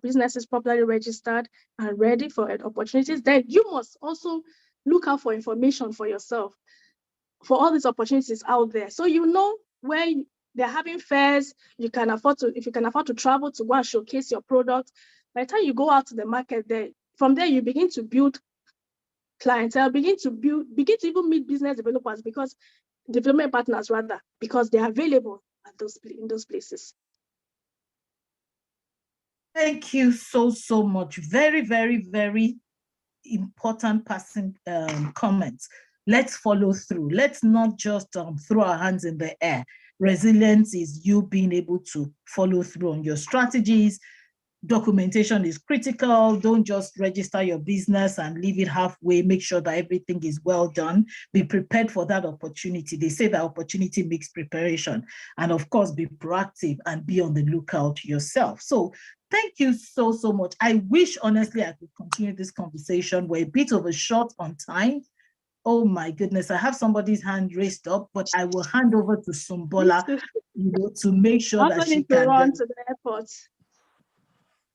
businesses properly registered and ready for opportunities. Then you must also look out for information for yourself for all these opportunities out there. So where they're having fairs, if you can afford to travel to go and showcase your product. By the time you go out to the market from there you begin to build clientele, begin to even meet business developers, development partners rather, because they're available in those places. Thank you so much. Very, very, very important passing comments. Let's follow through. Let's not just throw our hands in the air. Resilience is you being able to follow through on your strategies. Documentation is critical. Don't just register your business and leave it halfway. Make sure that everything is well done. Be prepared for that opportunity. They say that opportunity makes preparation. And of course, be proactive and be on the lookout yourself. So thank you so much. I wish, honestly, I could continue this conversation. We're a bit of a short on time. Oh my goodness, I have somebody's hand raised up, but I will hand over to Sumbola, to make sure that she can run to the airport.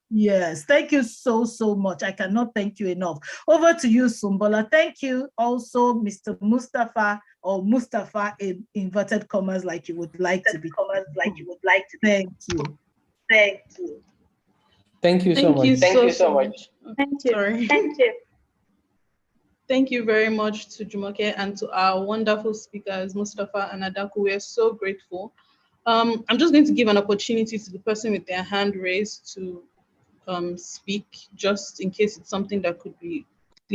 Yes, thank you so much. I cannot thank you enough. Over to you, Sumbola. Thank you also, Mr. Mustapha, or Mustapha in inverted commas, like you would like to be. Thank you. Thank you so much. Thank you so much. Thank you. Sorry. Thank you. Thank you very much to Jumoke and to our wonderful speakers, Mustapha and Adaku. We are so grateful. I'm just going to give an opportunity to the person with their hand raised to speak, just in case it's something that could be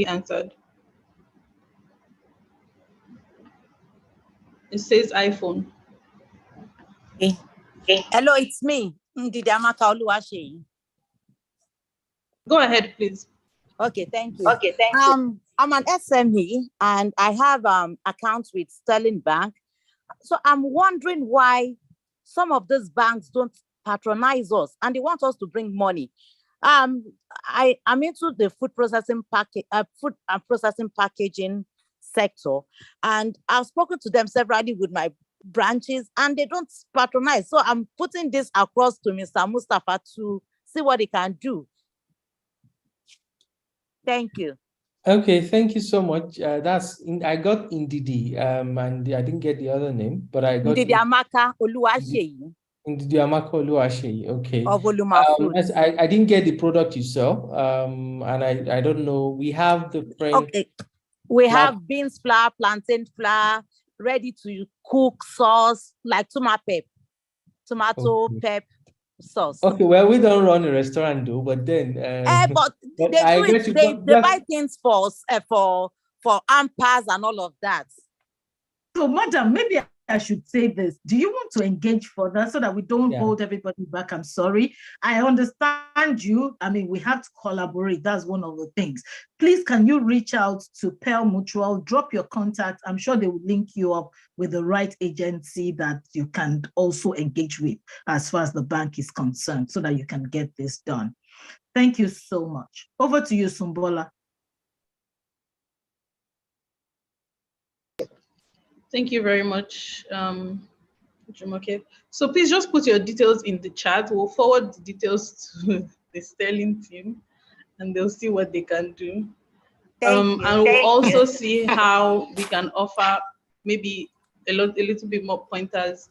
answered. It says iPhone. Okay. Hello, it's me. Go ahead, please. Okay, thank you. I'm an SME and I have accounts with Sterling Bank. So I'm wondering why some of these banks don't patronize us and they want us to bring money. I'm into the food processing packaging sector, and I've spoken to them severally with my branches and they don't patronize. So I'm putting this across to Mr. Mustapha to see what he can do. Thank you. Okay, thank you so much. I got Ndidi, and I didn't get the other name, but I got Ndidi Amaka Oluwaseyi Ndidi Amaka Oluwaseyi. Okay. of Oluma Foods. I didn't get the product you sell, and I don't know. We have different. Okay, we have beans flour, plantain flour, ready to cook sauce like tomato pep sauce. Okay, well, we don't run a restaurant though, but then but they do it. They buy things for ampers and all of that. So, madam, maybe I should say this. Do you want to engage further so that we don't hold everybody back? I'm sorry. I understand you. I mean, we have to collaborate. That's one of the things. Please, can you reach out to Pearl Mutual, drop your contact. I'm sure they will link you up with the right agency that you can also engage with as far as the bank is concerned so that you can get this done. Thank you so much. Over to you, Sumbola. Thank you very much, Jumoke. So please just put your details in the chat. We'll forward the details to the Sterling team and they'll see what they can do. And we'll also see how we can offer maybe a little bit more pointers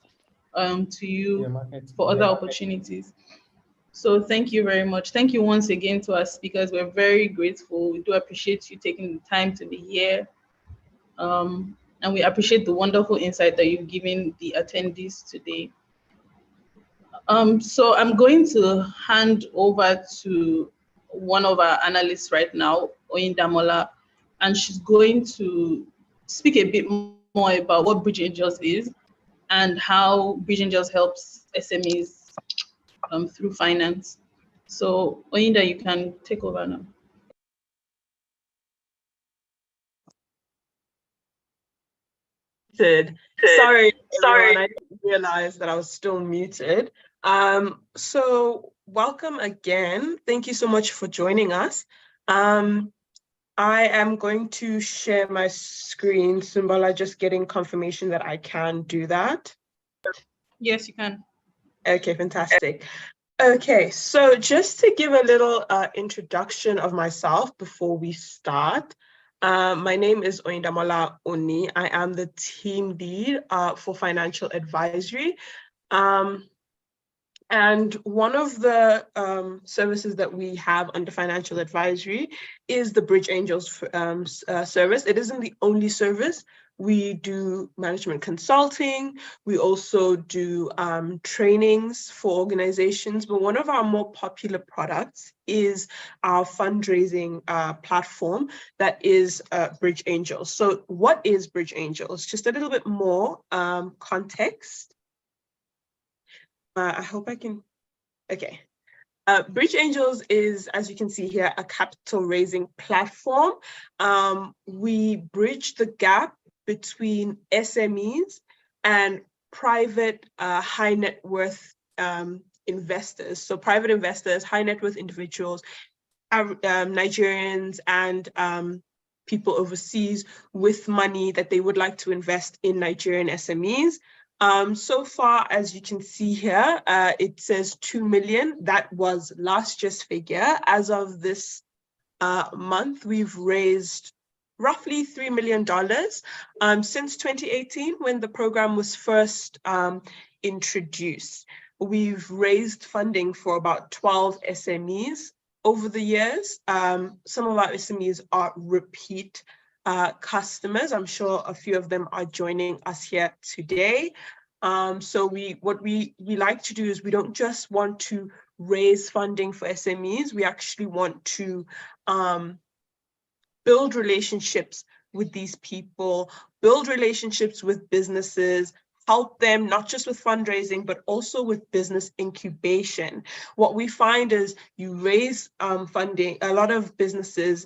to you for other opportunities. So thank you very much. Thank you once again to our speakers. We're very grateful. We do appreciate you taking the time to be here. And we appreciate the wonderful insight that you've given the attendees today. So I'm going to hand over to one of our analysts right now, Oyindamola, and she's going to speak a bit more about what BridgeAngels is and how BridgeAngels helps SMEs through finance. So Oyinda, you can take over now. Sorry, everyone, I didn't realize that I was still muted. So welcome again. Thank you so much for joining us. I am going to share my screen. Sumbola, just getting confirmation that I can do that. Yes, you can. Okay, fantastic. Okay, so just to give a little introduction of myself before we start. My name is Oyindamola Oni. I am the team lead for financial advisory. And one of the services that we have under financial advisory is the BridgeAngels service. It isn't the only service. We do management consulting. We also do trainings for organizations, but one of our more popular products is our fundraising platform that is BridgeAngels. So what is BridgeAngels? Just a little bit more context. I hope I can, okay. BridgeAngels is, as you can see here, a capital raising platform. We bridge the gap between SMEs and private high net worth investors. So private investors, high net worth individuals, Nigerians and people overseas with money that they would like to invest in Nigerian SMEs. So far, as you can see here, it says 2 million. That was last year's figure. As of this month, we've raised roughly $3 million since 2018, when the program was first introduced. We've raised funding for about 12 SMEs over the years. Some of our SMEs are repeat customers. I'm sure a few of them are joining us here today. So what we like to do is we don't just want to raise funding for SMEs. We actually want to build relationships with these people, build relationships with businesses, help them not just with fundraising, but also with business incubation. What we find is you raise funding, a lot of businesses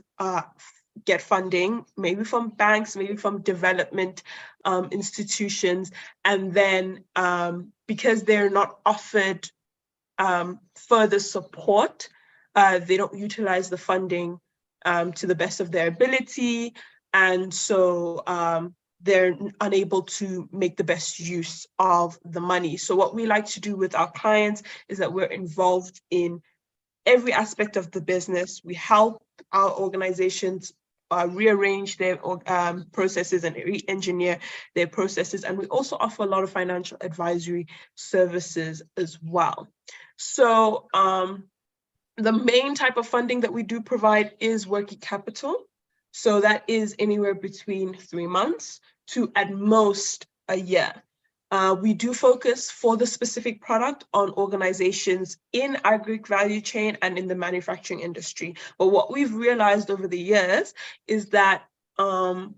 get funding, maybe from banks, maybe from development institutions, and then because they're not offered further support, they don't utilize the funding to the best of their ability, and so they're unable to make the best use of the money. So what we like to do with our clients is that we're involved in every aspect of the business. We help our organizations rearrange their processes and re-engineer their processes. And we also offer a lot of financial advisory services as well. So the main type of funding that we do provide is working capital. So that is anywhere between 3 months to at most a year. We do focus for the specific product on organizations in agri value chain and in the manufacturing industry. But what we've realized over the years is that a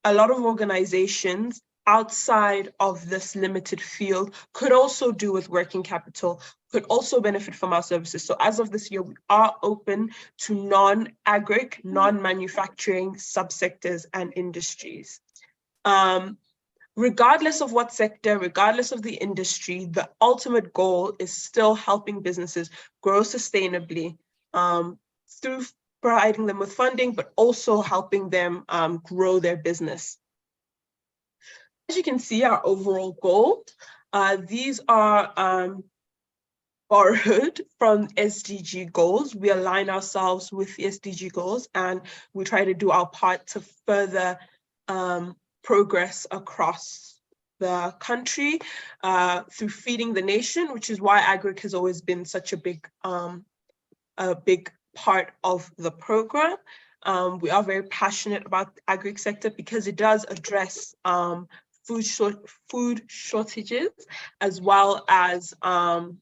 lot of organizations outside of this limited field could also do with working capital, could also benefit from our services. So as of this year, we are open to non-agri, non-manufacturing subsectors and industries. Regardless of what sector, regardless of the industry, the ultimate goal is still helping businesses grow sustainably through providing them with funding, but also helping them grow their business. As you can see, our overall goal, these are borrowed from SDG goals. We align ourselves with the SDG goals and we try to do our part to further progress across the country through feeding the nation, which is why agri has always been such a big part of the program. We are very passionate about the agri sector because it does address food shortages, as well as the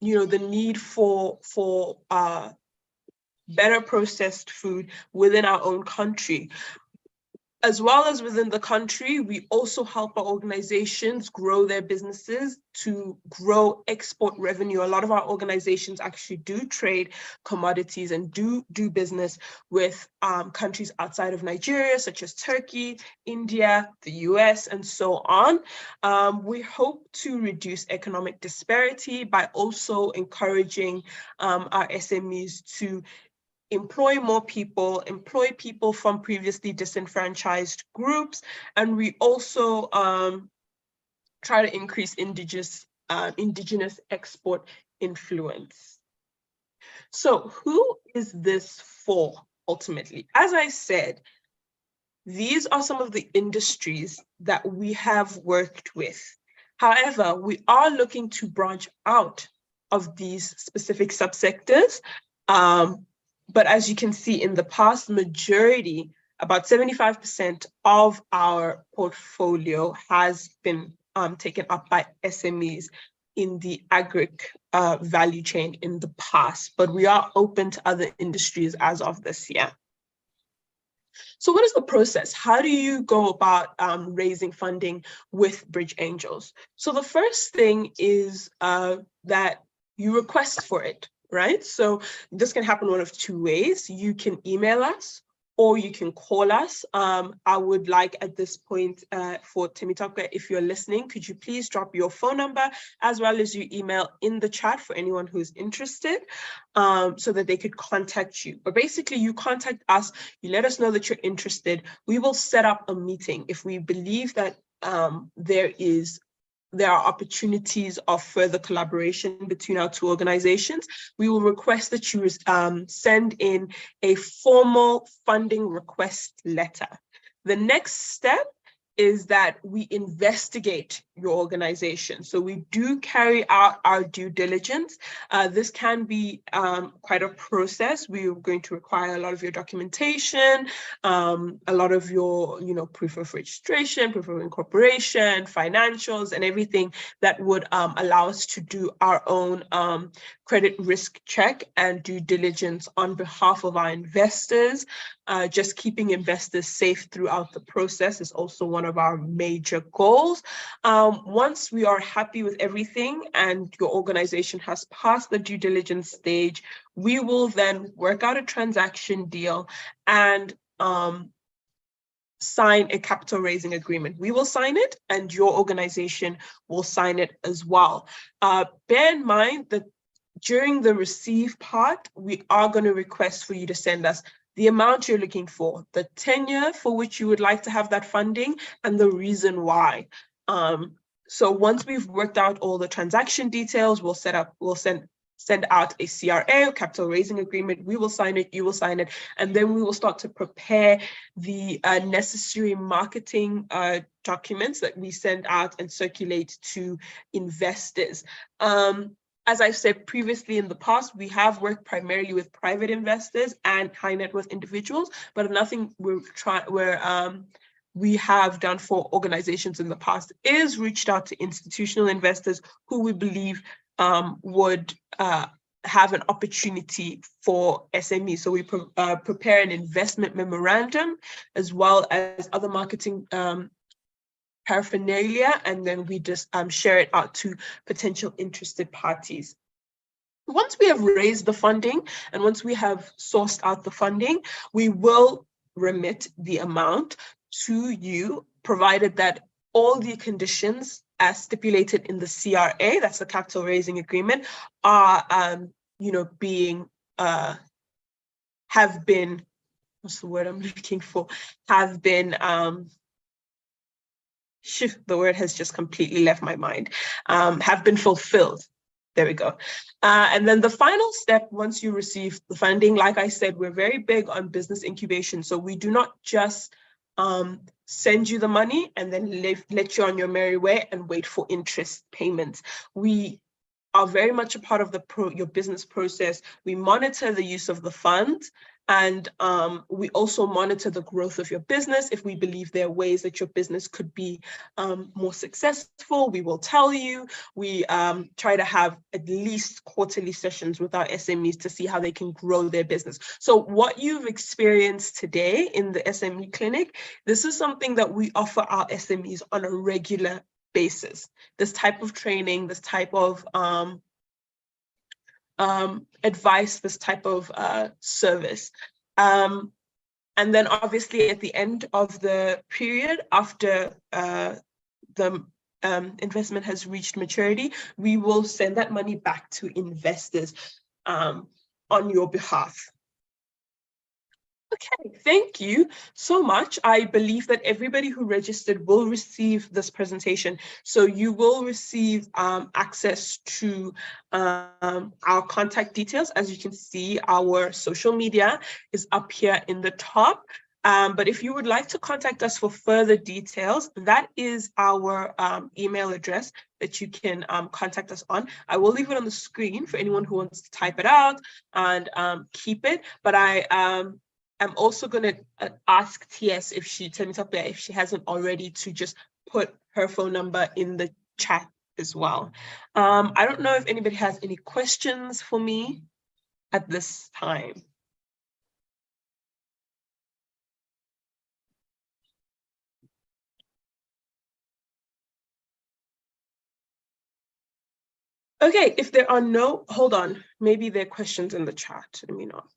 need for better processed food within our own country. As well as within the country, we also help our organizations grow their businesses to grow export revenue. A lot of our organizations actually do trade commodities and do business with countries outside of Nigeria, such as Turkey, India, the US, and so on. We hope to reduce economic disparity by also encouraging our SMEs to employ more people, employ people from previously disenfranchised groups, and we also try to increase indigenous export influence. So who is this for ultimately? As I said, these are some of the industries that we have worked with. However, we are looking to branch out of these specific subsectors. But as you can see in the past, majority, about 75% of our portfolio has been taken up by SMEs in the agri value chain in the past, but we are open to other industries as of this year. So what is the process? How do you go about raising funding with BridgeAngels? So the first thing is that you request for it. Right? So this can happen one of two ways. You can email us or you can call us. I would like at this point for Temitope, if you're listening, could you please drop your phone number as well as your email in the chat for anyone who's interested so that they could contact you. But basically you contact us, you let us know that you're interested. We will set up a meeting. If we believe that there are opportunities of further collaboration between our two organizations, we will request that you send in a formal funding request letter. The next step is that we investigate your organization. So we do carry out our due diligence. This can be quite a process. We are going to require a lot of your documentation, a lot of your proof of registration, proof of incorporation, financials, and everything that would allow us to do our own credit risk check and due diligence on behalf of our investors. Just keeping investors safe throughout the process is also one of our major goals. Once we are happy with everything and your organization has passed the due diligence stage, we will then work out a transaction deal and sign a capital raising agreement. We will sign it and your organization will sign it as well. Bear in mind that during the receive part, we are going to request for you to send us the amount you're looking for, the tenure for which you would like to have that funding, and the reason why. So once we've worked out all the transaction details, we'll send send out a CRA, capital raising agreement. We will sign it, you will sign it, and then we will start to prepare the necessary marketing documents that we send out and circulate to investors. As I've said previously in the past, we have worked primarily with private investors and high net worth individuals, but nothing we have done for organizations in the past is reached out to institutional investors who we believe would have an opportunity for SMEs. So we prepare an investment memorandum as well as other marketing paraphernalia, and then we just share it out to potential interested parties. Once we have raised the funding and once we have sourced out the funding, we will remit the amount to you, provided that all the conditions as stipulated in the CRA, that's the capital raising agreement, are being have been, what's the word I'm looking for, have been the word has just completely left my mind, have been fulfilled. There we go. And then the final step, once you receive the funding, like I said, we're very big on business incubation. So we do not just send you the money and then let you on your merry way and wait for interest payments. We are very much a part of your business process. We monitor the use of the funds, and we also monitor the growth of your business. If we believe there are ways that your business could be more successful, we will tell you. We try to have at least quarterly sessions with our SMEs to see how they can grow their business. So what you've experienced today in the SME clinic, this is something that we offer our SMEs on a regular basis. This type of training, this type of advice, this type of service. And then obviously at the end of the period, after the investment has reached maturity, we will send that money back to investors on your behalf. Okay, thank you so much. I believe that everybody who registered will receive this presentation. So you will receive access to our contact details. As you can see, our social media is up here in the top. But if you would like to contact us for further details, that is our email address that you can contact us on. I will leave it on the screen for anyone who wants to type it out and keep it. But I'm also going to ask TS if she hasn't already, to just put her phone number in the chat as well. I don't know if anybody has any questions for me at this time. Okay, if there are no, hold on, maybe there are questions in the chat, let me not.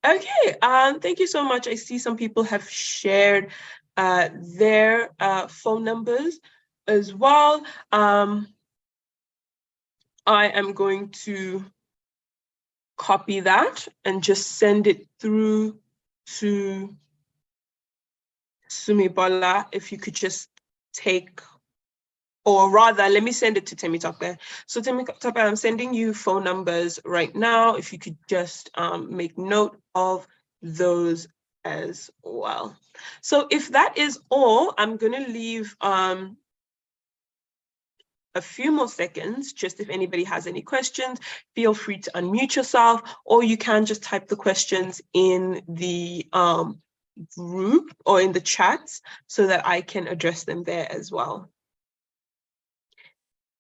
Okay, thank you so much. I see some people have shared their phone numbers as well. I am going to copy that and just send it through to Sumibola. If you could just take, or rather, let me send it to Temitope. So Temitope, I'm sending you phone numbers right now. If you could just make note of those as well. So if that is all, I'm gonna leave a few more seconds, just if anybody has any questions, feel free to unmute yourself, or you can just type the questions in the group or in the chats so that I can address them there as well.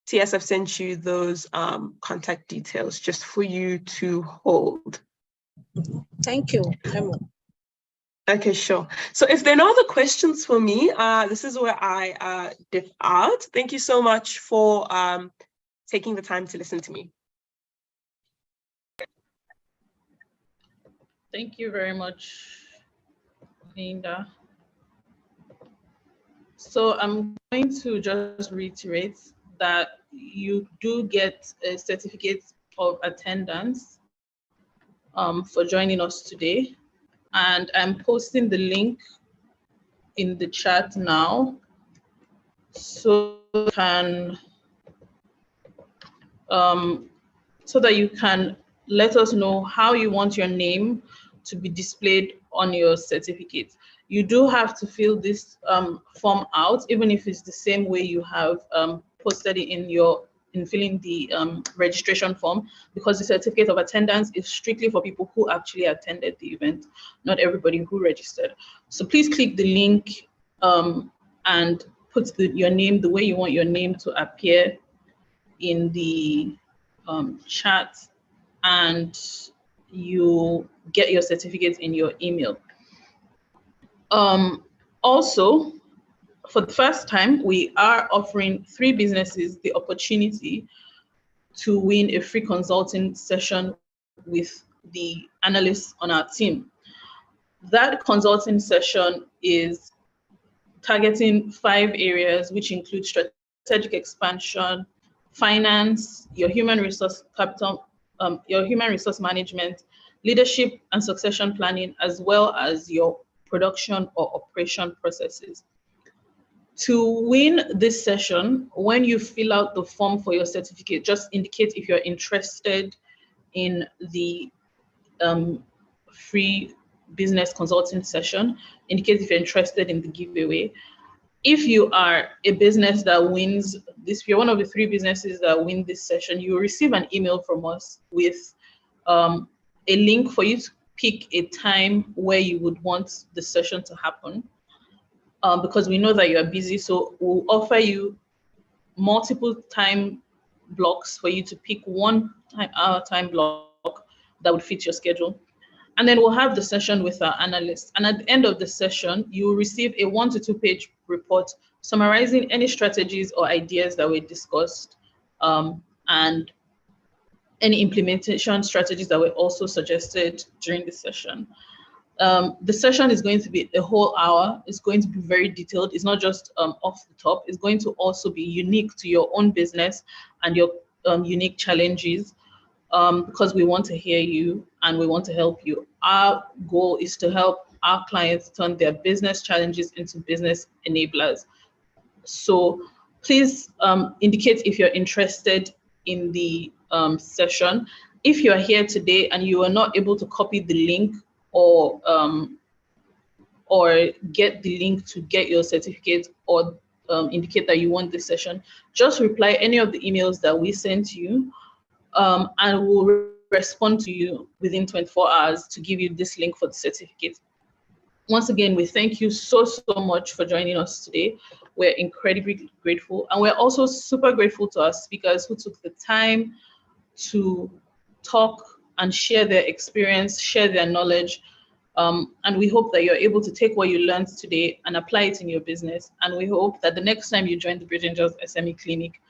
TS, I've sent you those contact details just for you to hold. Thank you. Okay, sure. So if there are no other questions for me, this is where I dip out. Thank you so much for taking the time to listen to me. Thank you very much, Linda. So I'm going to just reiterate that you do get a certificate of attendance for joining us today. And I'm posting the link in the chat now, so you can so that you can let us know how you want your name to be displayed on your certificate. You do have to fill this form out, even if it's the same way you have posted it in filling the registration form, because the certificate of attendance is strictly for people who actually attended the event, not everybody who registered. So please click the link and put your name the way you want your name to appear in the chat, and you get your certificate in your email. Also, for the first time, we are offering 3 businesses the opportunity to win a free consulting session with the analysts on our team. That consulting session is targeting 5 areas, which include strategic expansion, finance, your human resource capital, your human resource management, leadership and succession planning, as well as your production or operation processes. To win this session, when you fill out the form for your certificate, just indicate if you're interested in the free business consulting session, indicate if you're interested in the giveaway. If you are a business that wins this, if you're one of the 3 businesses that win this session, you will receive an email from us with a link for you to pick a time where you would want the session to happen. Because we know that you are busy, so we'll offer you multiple time blocks for you to pick one time block that would fit your schedule. And then we'll have the session with our analyst. And at the end of the session, you will receive a 1 to 2 page report summarizing any strategies or ideas that were discussed, and any implementation strategies that were also suggested during the session. The session is going to be a whole hour. It's going to be very detailed. It's not just off the top. It's going to also be unique to your own business and your unique challenges, because we want to hear you and we want to help you. Our goal is to help our clients turn their business challenges into business enablers. So please indicate if you're interested in the session. If you are here today and you are not able to copy the link or get the link to get your certificate, or indicate that you want this session, just reply any of the emails that we sent you, and we'll respond to you within 24 hours to give you this link for the certificate. Once again, we thank you so much for joining us today. We're incredibly grateful, and we're also super grateful to our speakers who took the time to talk and share their experience, share their knowledge. And we hope that you're able to take what you learned today and apply it in your business. And we hope that the next time you join the BridgeAngels SME Clinic,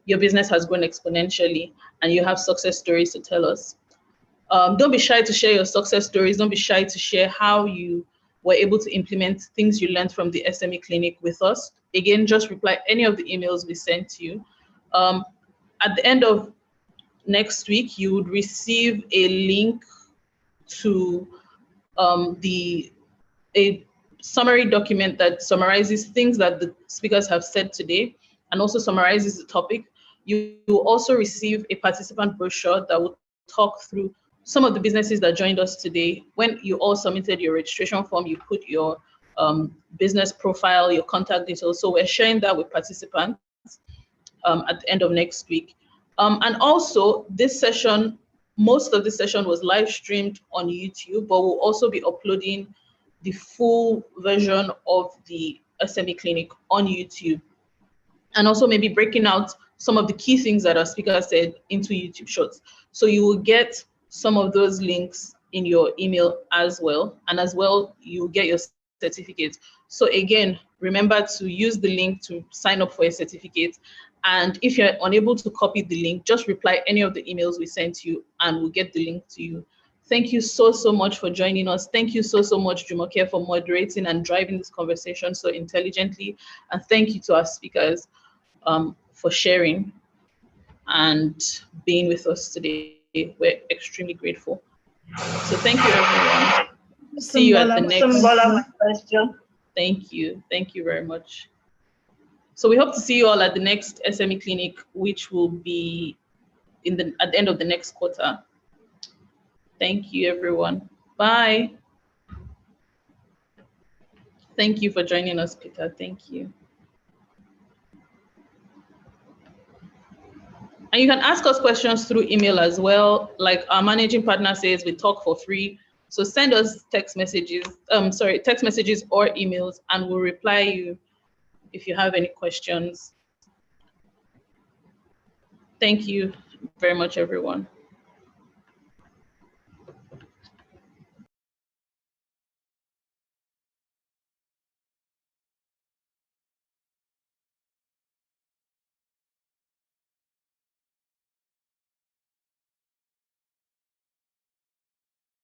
your business has grown exponentially and you have success stories to tell us. Don't be shy to share your success stories. Don't be shy to share how you were able to implement things you learned from the SME Clinic with us. Again, just reply any of the emails we sent to you. At the end of next week, you would receive a link to a summary document that summarizes things that the speakers have said today and also summarizes the topic. You will also receive a participant brochure that will talk through some of the businesses that joined us today. When you all submitted your registration form, you put your business profile, your contact details. So we're sharing that with participants at the end of next week. And also this session, most of the session was live streamed on YouTube, but we'll also be uploading the full version of the SME Clinic on YouTube, and also maybe breaking out some of the key things that our speaker said into YouTube Shorts. So you will get some of those links in your email as well, and as well you'll get your certificate. So again, remember to use the link to sign up for a certificate. And if you're unable to copy the link, just reply any of the emails we sent you and we'll get the link to you. Thank you so much for joining us. Thank you so much, Jumoke, for moderating and driving this conversation so intelligently. And thank you to our speakers for sharing and being with us today. We're extremely grateful. So thank you, everyone. See you at the next question. Thank you. Thank you very much. So we hope to see you all at the next SME Clinic, which will be at the end of the next quarter. Thank you, everyone. Bye. Thank you for joining us, Peter. Thank you. And you can ask us questions through email as well. Like our managing partner says, we talk for free. So send us text messages or emails, and we'll reply you if you have any questions. Thank you very much, everyone.